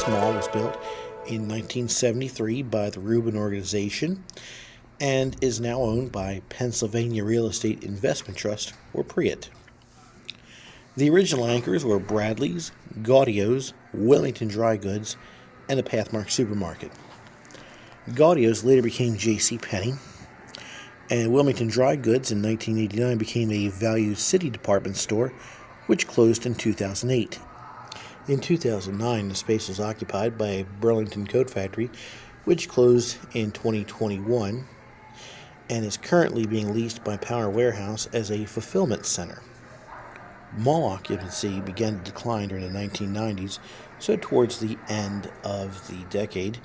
mall was built in 1973 by the Rubin Organization and is now owned by Pennsylvania Real Estate Investment Trust, or PREIT. The original anchors were Bradley's, Gaudio's, Wilmington Dry Goods, and the Pathmark Supermarket. Gaudio's later became J.C. Penney, and Wilmington Dry Goods in 1989 became a Value City department store, which closed in 2008. In 2009, the space was occupied by a Burlington Coat Factory, which closed in 2021 and is currently being leased by Power Warehouse as a fulfillment center. Mall occupancy began to decline during the 1990s, so towards the end of the decade,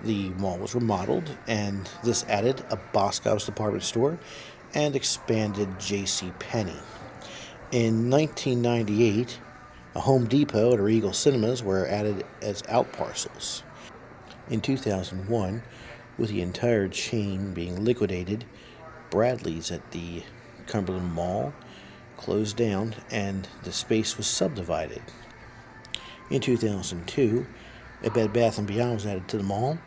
the mall was remodeled, and this added a Boscov's department store and expanded J.C. Penney. In 1998, a Home Depot and a Regal Cinemas were added as outparcels. In 2001, with the entire chain being liquidated, Bradley's at the Cumberland Mall closed down and the space was subdivided. In 2002, a Bed Bath & Beyond was added to the mall,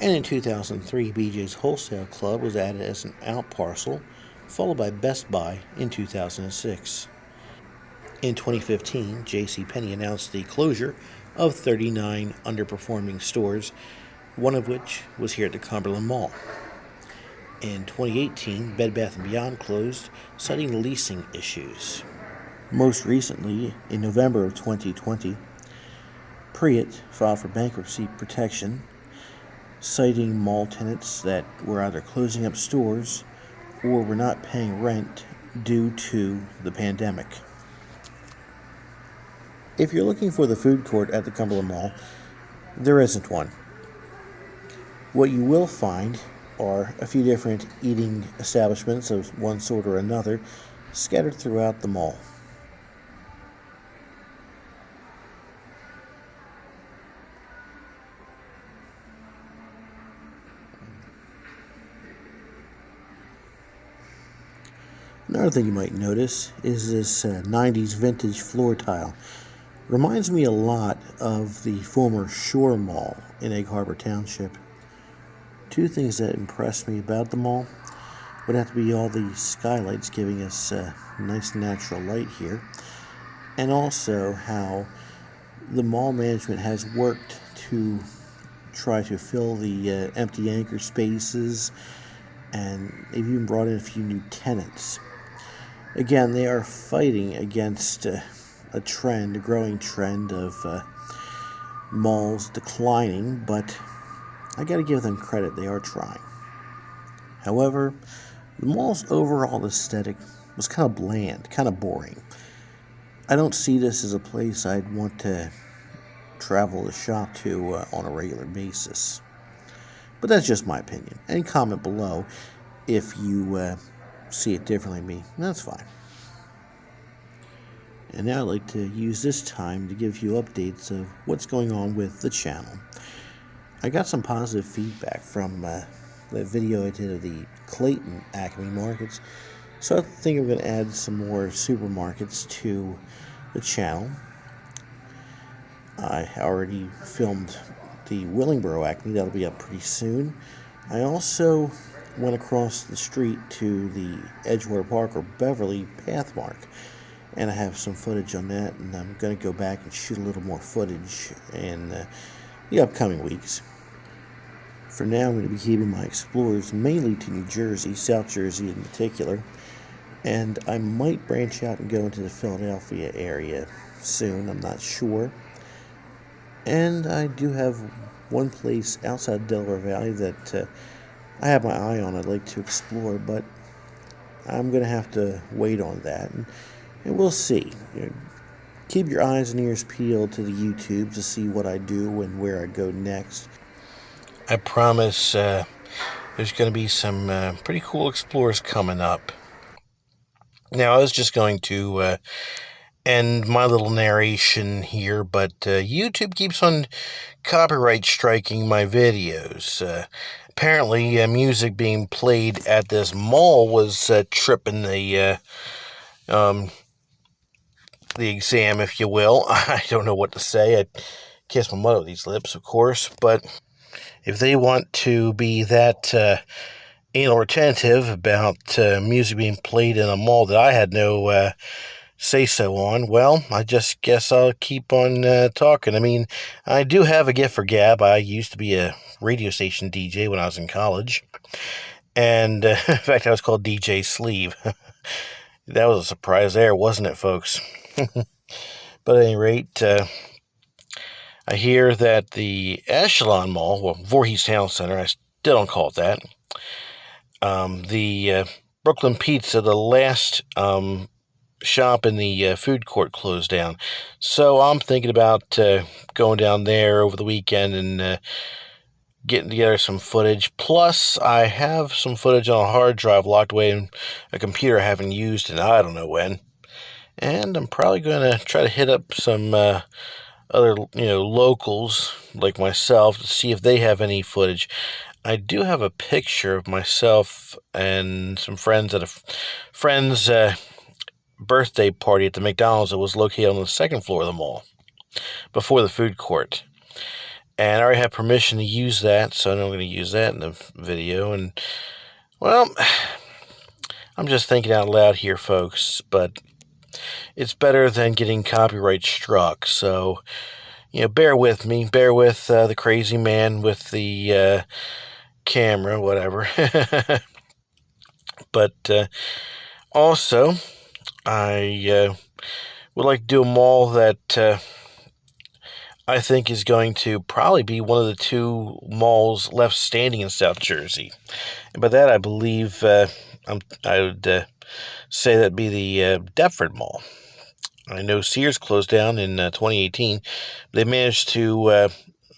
and in 2003, BJ's Wholesale Club was added as an outparcel, followed by Best Buy in 2006. In 2015, JCPenney announced the closure of 39 underperforming stores, one of which was here at the Cumberland Mall. In 2018, Bed Bath & Beyond closed, citing leasing issues. Most recently, in November of 2020, PREIT filed for bankruptcy protection, citing mall tenants that were either closing up stores or were not paying rent due to the pandemic. If you're looking for the food court at the Cumberland Mall, there isn't one. What you will find are a few different eating establishments of one sort or another scattered throughout the mall. Another thing you might notice is this 90s vintage floor tile. Reminds me a lot of the former Shore Mall in Egg Harbor Township. Two things that impressed me about the mall would have to be all the skylights giving us nice natural light here, and also how the mall management has worked to try to fill the empty anchor spaces, and they've even brought in a few new tenants. Again, they are fighting against a growing trend of malls declining, but I gotta give them credit, they are trying. However, the mall's overall aesthetic was kind of bland, kind of boring. I don't see this as a place I'd want to travel to shop to on a regular basis. But that's just my opinion. And comment below if you see it differently than me. That's fine. And now I'd like to use this time to give you updates of what's going on with the channel. I got some positive feedback from the video I did of the Clayton Acme markets, so I think I'm going to add some more supermarkets to the channel. I already filmed the Willingboro Acme, that'll be up pretty soon. I also went across the street to the Edgewater Park or Beverly Pathmark, and I have some footage on that, and I'm going to go back and shoot a little more footage in the upcoming weeks. For now, I'm going to be keeping my explores mainly to New Jersey, South Jersey in particular, and I might branch out and go into the Philadelphia area soon, I'm not sure. And I do have one place outside Delaware Valley that I have my eye on I'd like to explore, but I'm going to have to wait on that, and we'll see. Keep your eyes and ears peeled to the YouTube to see what I do and where I go next. I promise there's going to be some pretty cool explores coming up. Now, I was just going to end my little narration here, but YouTube keeps on copyright striking my videos. Apparently, music being played at this mall was tripping the exam, if you will. I don't know what to say. kiss my mother with these lips, of course, but if they want to be that anal retentive about music being played in a mall that I had no say-so on, well, I just guess I'll keep on talking. I mean, I do have a gift for gab. I used to be a radio station DJ when I was in college, and in fact, I was called DJ Sleeve. That was a surprise there, wasn't it, folks? But at any rate, I hear that the Echelon Mall, well, Voorhees Town Center, I still don't call it that, the Brooklyn Pizza, the last shop in the food court, closed down. So I'm thinking about going down there over the weekend and getting together some footage. Plus, I have some footage on a hard drive locked away in a computer I haven't used in I don't know when. And I'm probably going to try to hit up some other, locals like myself to see if they have any footage. I do have a picture of myself and some friends at a friend's birthday party at the McDonald's that was located on the second floor of the mall before the food court. And I already have permission to use that, so I'm going to use that in the video. And, well, I'm just thinking out loud here, folks, but it's better than getting copyright struck. So, bear with me. Bear with the crazy man with the camera, whatever. But also, I would like to do a mall that I think is going to probably be one of the two malls left standing in South Jersey. And by that, I believe I would say that'd be the Deptford Mall. I know Sears closed down in 2018. They managed to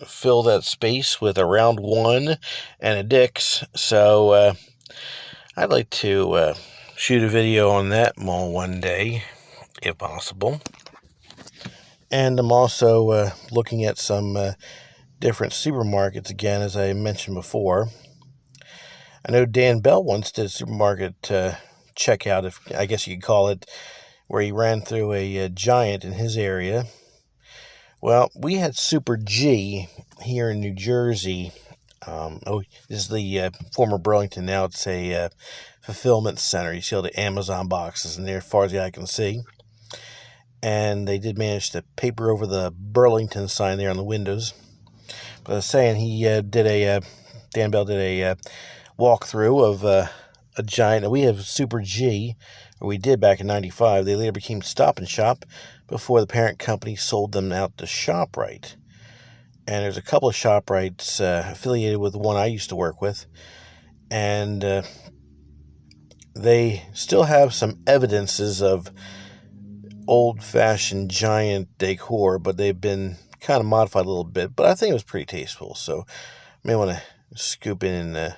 fill that space with a Round One and a Dick's. So I'd like to shoot a video on that mall one day, if possible. And I'm also looking at some different supermarkets again, as I mentioned before. I know Dan Bell once did a supermarket checkout, if I guess you could call it, where he ran through a Giant in his area. Well, we had Super G here in New Jersey. This is the former Burlington. Now it's a fulfillment center. You see all the Amazon boxes in there, as far as the eye can see. And they did manage to paper over the Burlington sign there on the windows. But I was saying, Dan Bell did a walkthrough of a Giant. And we have Super G, or we did back in '95. They later became Stop and Shop before the parent company sold them out to ShopRite. And there's a couple of ShopRites affiliated with the one I used to work with. And they still have some evidences of old-fashioned Giant decor, but they've been kind of modified a little bit. But I think it was pretty tasteful, so I may want to scoop in and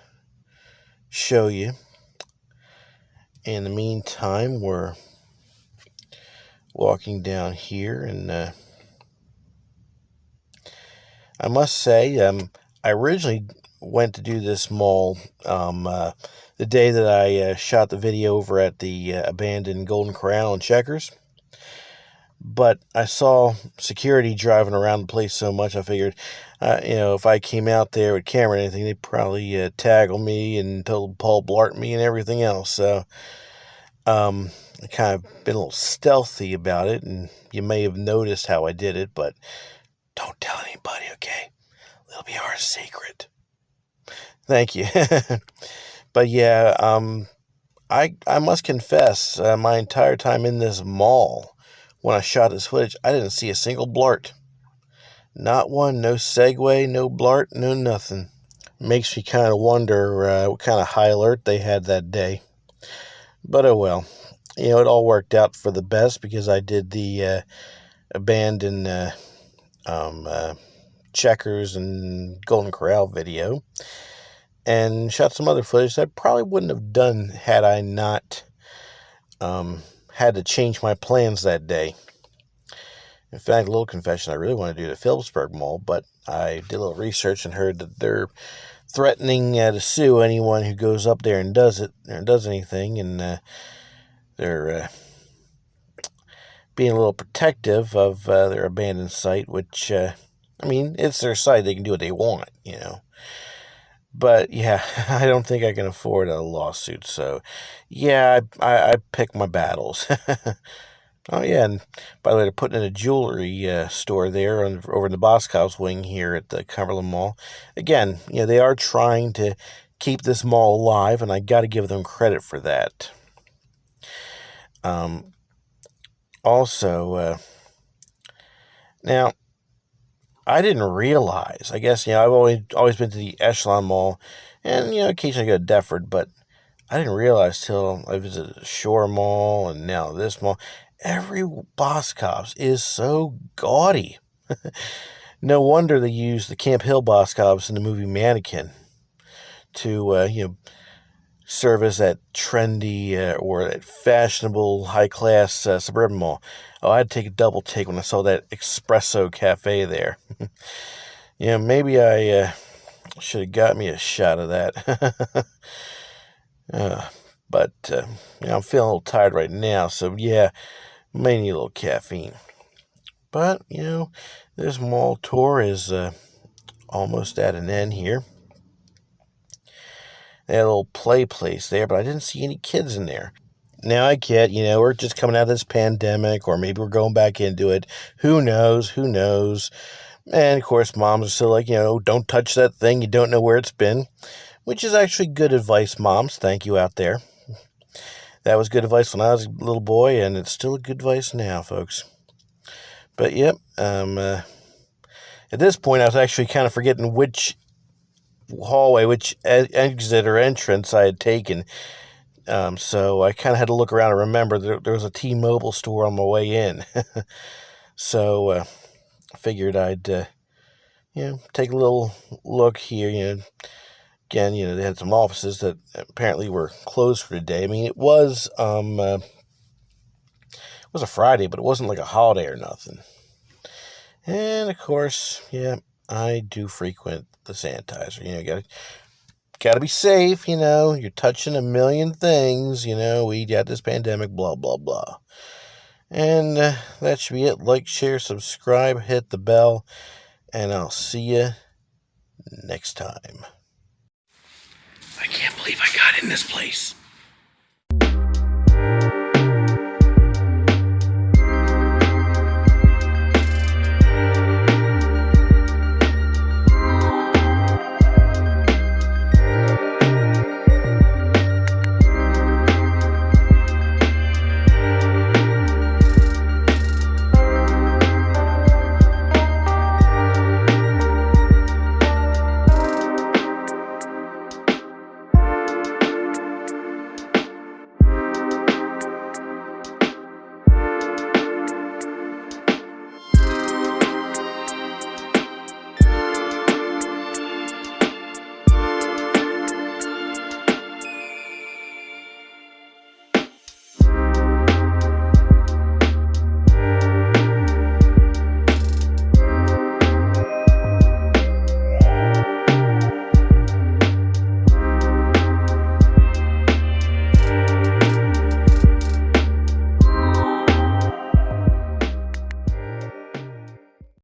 show you. In the meantime, we're walking down here, and I must say, I originally went to do this mall the day that I shot the video over at the abandoned Golden Corral and Checkers. But I saw security driving around the place so much, I figured, if I came out there with camera and anything, they'd probably tackle me and total Paul Blart me and everything else. So I kind of been a little stealthy about it, and you may have noticed how I did it, but don't tell anybody, okay? It'll be our secret. Thank you. But yeah, I must confess, my entire time in this mall, when I shot this footage, I didn't see a single blart. Not one, no segue, no blart, no nothing. Makes me kind of wonder what kind of high alert they had that day. But oh well. It all worked out for the best because I did the abandoned Checkers and Golden Corral video and shot some other footage that I probably wouldn't have done had I not had to change my plans that day. In fact, a little confession, I really want to do the Phillipsburg Mall, but I did a little research and heard that they're threatening to sue anyone who goes up there and does it, or does anything, and they're being a little protective of their abandoned site, which I mean, it's their site. They can do what they want, But, yeah, I don't think I can afford a lawsuit. So, yeah, I pick my battles. Oh, yeah, and by the way, they're putting in a jewelry store there over in the Boscov's wing here at the Cumberland Mall. Again, they are trying to keep this mall alive, and I got to give them credit for that. Also, now, I didn't realize, I guess, I've always been to the Echelon Mall, and, occasionally I go to Deptford, but I didn't realize till I visited the Shore Mall and now this mall. Every Boscov's is so gaudy. No wonder they used the Camp Hill Boscov's in the movie Mannequin to, serve as that trendy or that fashionable, high-class suburban mall. Oh, I had to take a double take when I saw that espresso cafe there. Maybe I should have got me a shot of that. But I'm feeling a little tired right now, so yeah, may need a little caffeine. But, this mall tour is almost at an end here. They had a little play place there, but I didn't see any kids in there. Now I get, we're just coming out of this pandemic, or maybe we're going back into it. Who knows? Who knows? And, of course, moms are still like, don't touch that thing. You don't know where it's been, which is actually good advice, moms. Thank you out there. That was good advice when I was a little boy, and it's still good advice now, folks. But, yep, at this point, I was actually kind of forgetting which hallway, which exit or entrance I had taken. So I kind of had to look around and remember there was a T-Mobile store on my way in. So I figured I'd, take a little look here. Again, they had some offices that apparently were closed for today. I mean, it was a Friday, but it wasn't like a holiday or nothing. And of course, yeah, I do frequent the sanitizer. Gotta be safe. You're touching a million things. We got this pandemic. Blah blah blah. And that should be it. Like, share, subscribe, hit the bell, and I'll see you next time. I can't believe I got in this place.